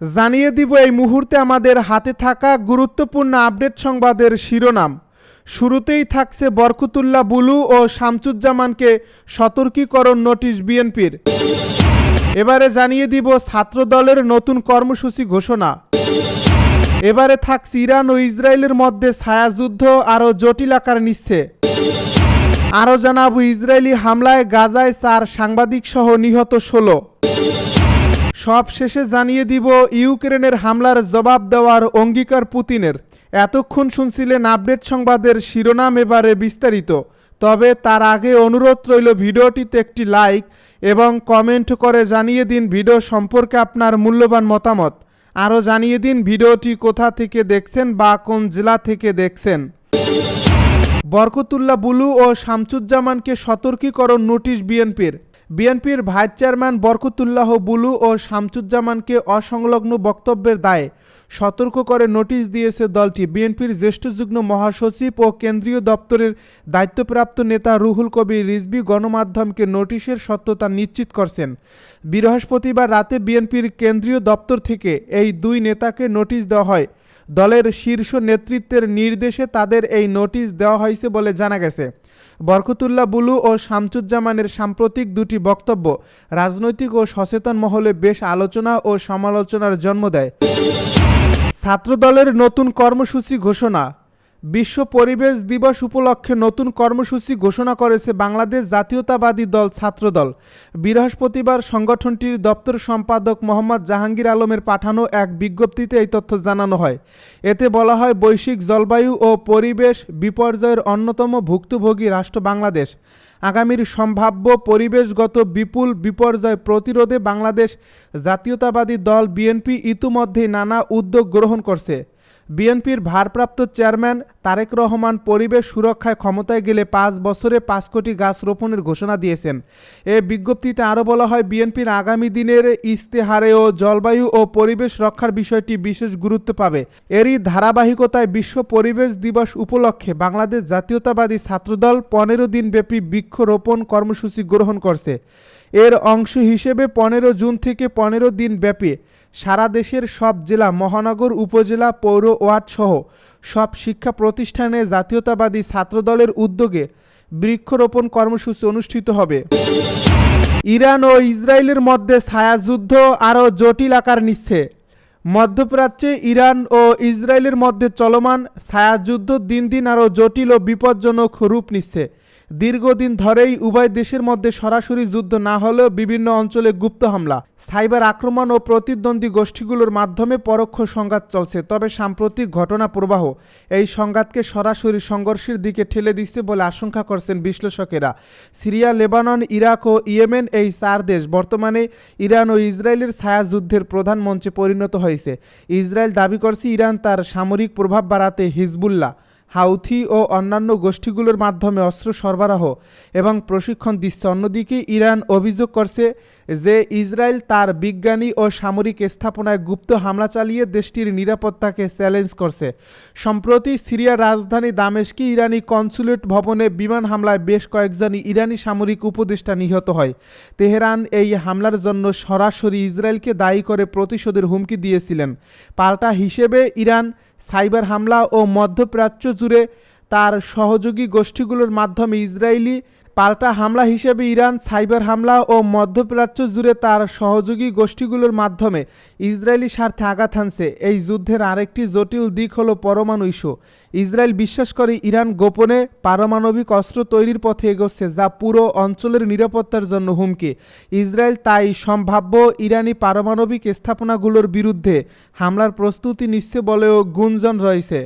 জানিয়ে দিব এই মুহূর্তে আমাদের হাতে থাকা গুরুত্বপূর্ণ আপডেট সংবাদের শিরোনাম। শুরুতেই থাকছে বরকতুল্লাহ বুলু ও শামসুজ্জামানকে সতর্কীকরণ নোটিশ বিএনপির। এবারে জানিয়ে দিব ছাত্রদলের নতুন কর্মসূচি ঘোষণা। এবারে থাকছে ইরান ও ইসরায়েলের মধ্যে ছায়াযুদ্ধ আরও জটিল আকার নিচ্ছে। আরও জানাবো ইসরায়েলি হামলায় গাজায় 4 সাংবাদিক সহ নিহত 16। সব শেষে জানিয়ে দিব ইউক্রেনের হামলার জবাব দেওয়ার অঙ্গীকার পুতিনের। এতক্ষণ শুনছিলেন আপডেট সংবাদের শিরোনাম, এবারে বিস্তারিত। তবে তার আগে অনুরোধ রইল ভিডিওটিতে একটি লাইক এবং কমেন্ট করে জানিয়ে দিন ভিডিও সম্পর্কে আপনার মূল্যবান মতামত। আরও জানিয়ে দিন ভিডিওটি কোথা থেকে দেখছেন বা কোন জেলা থেকে দেখছেন। বরকতুল্লাহ বুলু ও শামসুজ্জামানকে সতর্কীকরণ নোটিশ বিএনপির ভাইস চেয়ারম্যান বরকতুল্লাহ বুলু ও শামসুজ্জামানকে অসংলগ্ন বক্তব্যের দায়ে সতর্ক করে নোটিশ দিয়েছে দলটি। বিএনপির জ্যেষ্ঠ যুগ্ম মহাসচিব ও কেন্দ্রীয় দপ্তরের দায়িত্বপ্রাপ্ত নেতা রুহুল কবির রিজভী গণমাধ্যমকে নোটিশের সত্যতা নিশ্চিত করছেন। বৃহস্পতিবার রাতে বিএনপির কেন্দ্রীয় দপ্তর থেকে এই 2 নেতাকে নোটিশ দেওয়া হয়। দলের শীর্ষ নেতৃত্বের নির্দেশে তাদের এই নোটিশ দেওয়া হয়েছে বলে জানা গেছে। বরকতুল্লাহ বুলু ও শামসুজ্জামানের সাম্প্রতিক 2টি বক্তব্য রাজনৈতিক ও সচেতন মহলে বেশ আলোচনা ও সমালোচনার জন্ম দেয়। ছাত্রদলের নতুন কর্মসূচি ঘোষণা। বিশ্ব পরিবেশ দিবস উপলক্ষে নতুন কর্মসূচি ঘোষণা করেছে বাংলাদেশ জাতীয়তাবাদী দল ছাত্রদল। বৃহস্পতিবার সংগঠনটির দপ্তর সম্পাদক মোহাম্মদ জাহাঙ্গীর আলমের পাঠানো এক বিজ্ঞপ্তিতে এই তথ্য জানানো হয়। এতে বলা হয়, বৈশ্বিক জলবায়ু ও পরিবেশ বিপর্যয়ের অন্যতম ভুক্তভোগী রাষ্ট্র বাংলাদেশ। আগামীর সম্ভাব্য পরিবেশগত বিপুল বিপর্যয় প্রতিরোধে বাংলাদেশ জাতীয়তাবাদী দল বিএনপি ইতিমধ্যেই নানা উদ্যোগ গ্রহণ করছে। বিএনপির ভারপ্রাপ্ত চেয়ারম্যান তারেক রহমান পরিবেশ সুরক্ষায় ক্ষমতায় গেলে 5 বছরে 5 কোটি গাছ রোপণের ঘোষণা দিয়েছেন। এ বিজ্ঞপ্তিতে আরও বলা হয়, বিএনপির আগামী দিনের ইস্তেহারেও জলবায়ু ও পরিবেশ রক্ষার বিষয়টি বিশেষ গুরুত্ব পাবে। এরই ধারাবাহিকতায় বিশ্ব পরিবেশ দিবস উপলক্ষে বাংলাদেশ জাতীয়তাবাদী ছাত্রদল 15 দিনব্যাপী বৃক্ষরোপণ কর্মসূচি গ্রহণ করছে। এর অংশ হিসেবে 15 জুন থেকে 15 দিন ব্যাপী সারা দেশের সব জেলা, মহানগর, উপজেলা, পৌর ওয়ার্ড সহ সব শিক্ষা প্রতিষ্ঠানে জাতীয়তাবাদী ছাত্রদলের উদ্যোগে বৃক্ষরোপণ কর্মসূচি অনুষ্ঠিত হবে। ইরান ও ইসরায়েলের মধ্যে ছায়াযুদ্ধ আরও জটিল আকার নিচ্ছে। মধ্যপ্রাচ্যে ইরান ও ইসরায়েলের মধ্যে চলমান ছায়াযুদ্ধ দিন দিন আরও জটিল ও বিপজ্জনক রূপ নিচ্ছে। দীর্ঘদিন ধরেই উভয় দেশের মধ্যে সরাসরি যুদ্ধ না হলেও বিভিন্ন অঞ্চলে গুপ্ত হামলা, সাইবার আক্রমণ ও প্রতিদ্বন্দ্বী গোষ্ঠীগুলোর মাধ্যমে পরোক্ষ সংঘাত চলছে। তবে সাম্প্রতিক ঘটনা প্রবাহ এই সংঘাতকে সরাসরি সংঘর্ষের দিকে ঠেলে দিচ্ছে বলে আশঙ্কা করছেন বিশ্লেষকেরা। সিরিয়া, লেবানন, ইরাক ও ইয়েমেন এই 4 দেশ বর্তমানে ইরান ও ইসরায়েলের ছায়াযুদ্ধের প্রধান মঞ্চে পরিণত হয়েছে। ইসরায়েল দাবি করছে ইরান তার সামরিক প্রভাব বাড়াতে হিজবুল্লাহ, হাউথি ও অন্যান্য গোষ্ঠীগুলোর মাধ্যমে অস্ত্র সরবরাহ এবং প্রশিক্ষণ দিচ্ছে। অন্যদিকে ইরান অভিযোগ করছে যে ইসরায়েল তার বিজ্ঞানী ও সামরিক স্থাপনায় গুপ্ত হামলা চালিয়ে দেশটির নিরাপত্তাকে চ্যালেঞ্জ করছে। সম্প্রতি সিরিয়ার রাজধানী দামেস্কে ইরানি কনসুলেট ভবনে বিমান হামলায় বেশ কয়েকজন ইরানি সামরিক উপদেষ্টা নিহত হয়। তেহরান এই হামলার জন্য সরাসরি ইসরায়েলকে দায়ী করে প্রতিশোধের হুমকি দিয়েছিলেন। পাল্টা হিসেবে ইরান সাইবার হামলা ও মধ্যপ্রাচ্য জুড়ে তার সহযোগী গোষ্ঠীগুলোর মাধ্যমে ইসরায়েলি পাল্টা হামলা হিসেবে ইরান সাইবার হামলা ও মধ্যপ্রাচ্য জুড়ে তার সহযোগী গোষ্ঠীগুলোর মাধ্যমে ইসরায়েলি স্বার্থে আঘাত হানছে। এই যুদ্ধের আরেকটি জটিল দিক হলো পরমাণু ইস্যু। ইসরায়েল বিশ্বাস করে ইরান গোপনে পারমাণবিক অস্ত্র তৈরির পথে এগোচ্ছে, যা পুরো অঞ্চলের নিরাপত্তার জন্য হুমকি। ইসরায়েল তাই সম্ভাব্য ইরানি পারমাণবিক স্থাপনাগুলোর বিরুদ্ধে হামলার প্রস্তুতি নিচ্ছে বলেও গুঞ্জন রয়েছে।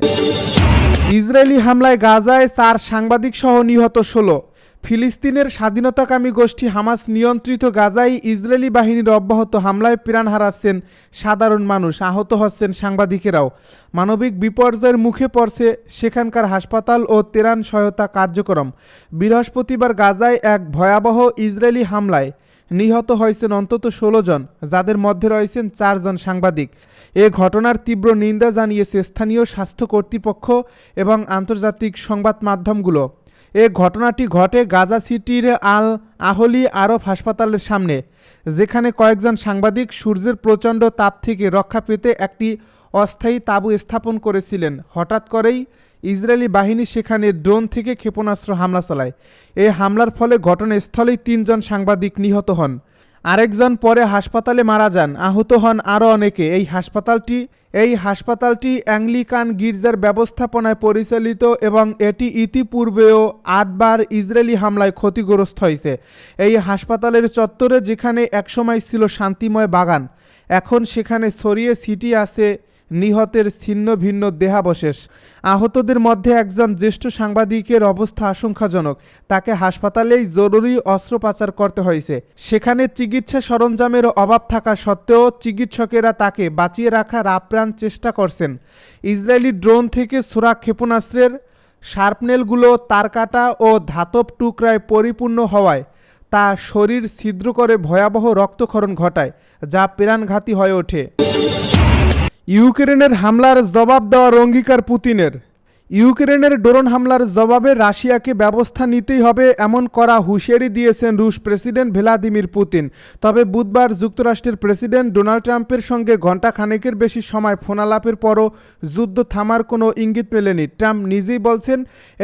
ইসরায়েলি হামলায় গাজায় 4 সাংবাদিক সহ নিহত 16। ফিলিস্তিনের স্বাধীনতাকামী গোষ্ঠী হামাস নিয়ন্ত্রিত গাজায় ইসরায়েলি বাহিনীর অব্যাহত হামলায় প্রাণ হারাচ্ছেন সাধারণ মানুষ, আহত হচ্ছেন সাংবাদিকেরাও। মানবিক বিপর্যয়ের মুখে পড়ছে সেখানকার হাসপাতাল ও ত্রাণ সহায়তা কার্যক্রম। বৃহস্পতিবার গাজায় এক ভয়াবহ ইসরায়েলি হামলায় নিহত হয়েছেন অন্তত 16 জন, যাদের মধ্যে রয়েছেন 4 জন সাংবাদিক। এ ঘটনার তীব্র নিন্দা জানিয়েছে স্থানীয় স্বাস্থ্য কর্তৃপক্ষ এবং আন্তর্জাতিক সংবাদ মাধ্যমগুলো। এ ঘটনাটি ঘটে গাজা সিটির আল আহলি আরব হাসপাতালের সামনে, যেখানে কয়েকজন সাংবাদিক সূর্যের প্রচণ্ড তাপ থেকে রক্ষা পেতে একটি অস্থায়ী তাঁবু স্থাপন করেছিলেন। হঠাৎ করেই ইসরায়েলি বাহিনী সেখানে ড্রোন থেকে ক্ষেপণাস্ত্র হামলা চালায়। এই হামলার ফলে ঘটনাস্থলেই ৩ জন সাংবাদিক নিহত হন, আরেকজন পরে হাসপাতালে মারা যান। আহত হন আরও অনেকে। এই হাসপাতালটি অ্যাংলিকান গির্জার ব্যবস্থাপনায় পরিচালিত এবং এটি ইতিপূর্বেও ৮ বার ইসরায়েলি হামলায় ক্ষতিগ্রস্ত হয়েছে। এই হাসপাতালের চত্বরে, যেখানে একসময় ছিল শান্তিময় বাগান, এখন সেখানে ছড়িয়ে ছিটিয়ে আছে নিহতের ছিন্ন ভিন্ন দেহাবশেষ। আহতদের মধ্যে একজন জ্যেষ্ঠ সাংবাদিকের অবস্থা আশঙ্কাজনক। তাকে হাসপাতালেই জরুরি অস্ত্রোপচার করতে হয়েছে। সেখানে চিকিৎসা সরঞ্জামের অভাব থাকা সত্ত্বেও চিকিৎসকেরা তাকে বাঁচিয়ে রাখার আপ্রাণ চেষ্টা করছেন। ইসরায়েলি ড্রোন থেকে ছোড়া ক্ষেপণাস্ত্রের শার্পনেলগুলো তারকাটা ও ধাতব টুকরায় পরিপূর্ণ হওয়ায় তা শরীর ছিদ্র করে ভয়াবহ রক্তক্ষরণ ঘটায়, যা প্রাণঘাতী হয়ে ওঠে। ইউক্রেনের হামলার জবাব দেওয়ার অঙ্গীকার পুতিনের। ইউক্রেনের ড্রোন হামলার জবাবে রাশিয়াকে ব্যবস্থা নিতেই হবে এমন কড়া হুঁশিয়ারি দিয়েছেন রুশ প্রেসিডেন্ট ভ্লাদিমির পুতিন। তবে বুধবার যুক্তরাষ্ট্রের প্রেসিডেন্ট ডোনাল্ড ট্রাম্পের সঙ্গে ঘণ্টা খানেকের বেশি সময় ফোনালাপের পরও যুদ্ধ থামার কোনো ইঙ্গিত মেলেনি। ট্রাম্প নিজেই বলছেন,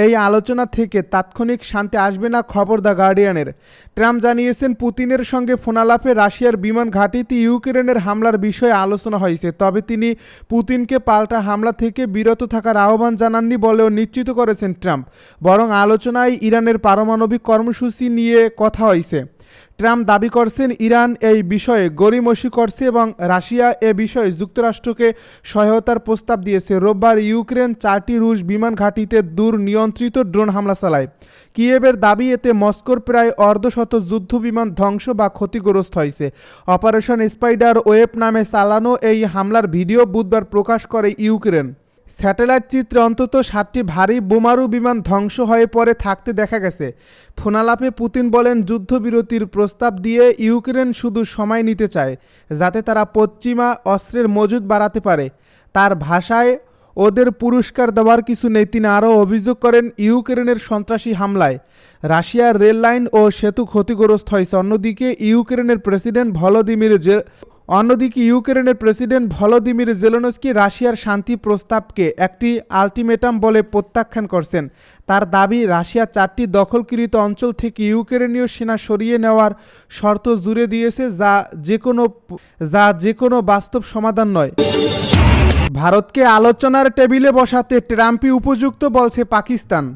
এই আলোচনা থেকে তাৎক্ষণিক শান্তি আসবে না। খবর দ্য গার্ডিয়ানের। ট্রাম্প জানিয়েছেন, পুতিনের সঙ্গে ফোনালাপে রাশিয়ার বিমান ঘাঁটিতে ইউক্রেনের হামলার বিষয়ে আলোচনা হয়েছে। তবে তিনি পুতিনকে পাল্টা হামলা থেকে বিরত থাকার আহ্বান জানাননি বলেও নিশ্চিত করেছেন ট্রাম্প। বরং আলোচনায় ইরানের পারমাণবিক কর্মসূচি নিয়ে কথা হয়েছে। ট্রাম্প দাবি করছেন, ইরান এই বিষয়ে গড়িমসি করছে এবং রাশিয়া এ বিষয়ে যুক্তরাষ্ট্রকে সহায়তার প্রস্তাব দিয়েছে। রোববার ইউক্রেন 4টি রুশ বিমান ঘাঁটিতে দূরনিয়ন্ত্রিত ড্রোন হামলা চালায়। কিয়েভের দাবি, এতে মস্কোর প্রায় অর্ধশত যুদ্ধ বিমান ধ্বংস বা ক্ষতিগ্রস্ত হয়েছে। অপারেশন স্পাইডার ওয়েব নামে চালানো এই হামলার ভিডিও বুধবার প্রকাশ করে ইউক্রেন। স্যাটেলাইট চিত্রে অন্তত 7টি ভারী বোমারু বিমান ধ্বংস হয়ে পড়ে থাকতে দেখা গেছে। ফোনালাপে পুতিন বলেন, যুদ্ধবিরতির প্রস্তাব দিয়ে ইউক্রেন শুধু সময় নিতে চায়, যাতে তারা পশ্চিমা অস্ত্রের মজুদ বাড়াতে পারে। তার ভাষায়, ওদের পুরস্কার দেওয়ার কিছু নেই। তিনি আরও অভিযোগ করেন, ইউক্রেনের সন্ত্রাসী হামলায় রাশিয়ার রেল লাইন ও সেতু ক্ষতিগ্রস্ত হয়েছে। অন্যদিকে ইউক্রেনের প্রেসিডেন্ট ভলোদিমির জেলেনস্কি রাশিয়ার শান্তি প্রস্তাবকে একটি আলটিমেটাম বলে প্রত্যাখ্যান করছেন। তার দাবি, রাশিয়া 4টি দখলকৃত অঞ্চল থেকে ইউক্রেনীয় সেনা সরিয়ে নেওয়ার শর্ত জুড়ে দিয়েছে, যা যে কোনো বাস্তব সমাধান নয়। ভারতকে আলোচনার টেবিলে বসাতে ট্রাম্পই উপযুক্ত বলছে পাকিস্তান।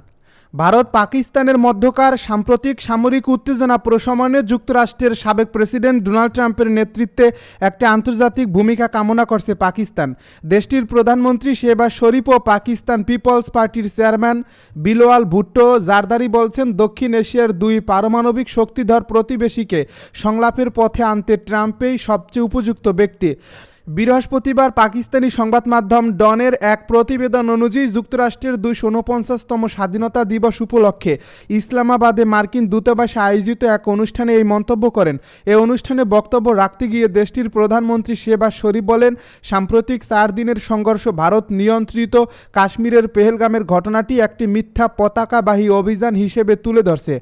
ভারত পাকিস্তানের মধ্যকার সাম্প্রতিক সামরিক উত্তেজনা প্রশমনে যুক্তরাষ্ট্রের সাবেক প্রেসিডেন্ট ডোনাল্ড ট্রাম্পের নেতৃত্বে একটি আন্তর্জাতিক ভূমিকা কামনা করছে পাকিস্তান। দেশটির প্রধানমন্ত্রী শেহবাজ শরীফ ও পাকিস্তান পিপলস পার্টির চেয়ারম্যান বিলওয়াল ভুট্টো জারদারি বলছেন, দক্ষিণ এশিয়ার 2 পারমাণবিক শক্তিধর প্রতিবেশীকে সংলাপের পথে আনতে ট্রাম্পই সবচেয়ে উপযুক্ত ব্যক্তি। বৃহস্পতিবার পাকিস্তানি সংবাদ মাধ্যম ডনের এক প্রতিবেদন অনুযায়ী যুক্তরাষ্ট্রের 249তম স্বাধীনতা দিবস উপলক্ষে ইসলামাবাদে মার্কিন দূতাবাসে আয়োজিত এক অনুষ্ঠানে এই মন্তব্য করেন। এই অনুষ্ঠানে বক্তব্য রাখতে গিয়ে দেশটির প্রধানমন্ত্রী শেহবাজ শরীফ বলেন, সাম্প্রতিক 4 দিনের সংঘর্ষ ভারত নিয়ন্ত্রিত কাশ্মীরের পেহেলগামের ঘটনাটি একটি মিথ্যা পতাকাবাহী অভিযান হিসেবে তুলে ধরছে।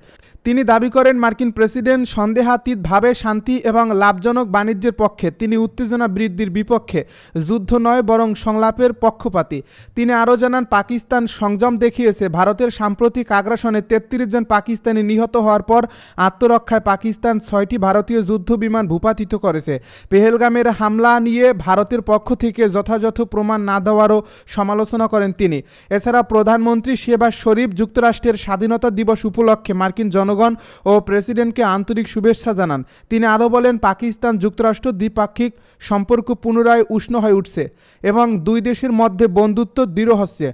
তিনি দাবি করেন, মার্কিন প্রেসিডেন্ট সন্দেহাতীতভাবে শান্তি এবং লাভজনক বাণিজ্যের পক্ষে। তিনি উত্তেজনা বৃদ্ধির বিপক্ষে, যুদ্ধ নয় বরং সংলাপের পক্ষপাতী। তিনি আরও জানান, পাকিস্তান সংযম দেখিয়েছে। ভারতের সাম্প্রতিক আগ্রাসনে 33 জন পাকিস্তানি নিহত হওয়ার পর আত্মরক্ষায় পাকিস্তান 6টি ভারতীয় যুদ্ধ বিমান ভূপাতিত করেছে। পেহেলগামের হামলা নিয়ে ভারতের পক্ষ থেকে যথাযথ প্রমাণ না দেওয়ারও সমালোচনা করেন তিনি। এছাড়া প্রধানমন্ত্রী শেহবাজ শরীফ যুক্তরাষ্ট্রের স্বাধীনতা দিবস উপলক্ষে মার্কিন জনগণ ও প্রেসিডেন্টকে আন্তরিক শুভেচ্ছা জানান। তিনি আরও বলেন, পাকিস্তান যুক্তরাষ্ট্র দ্বিপাক্ষিক সম্পর্ক পুনরায় উষ্ণ হয়ে উঠছে এবং 2 দেশের মধ্যে বন্ধুত্ব দৃঢ় হচ্ছে।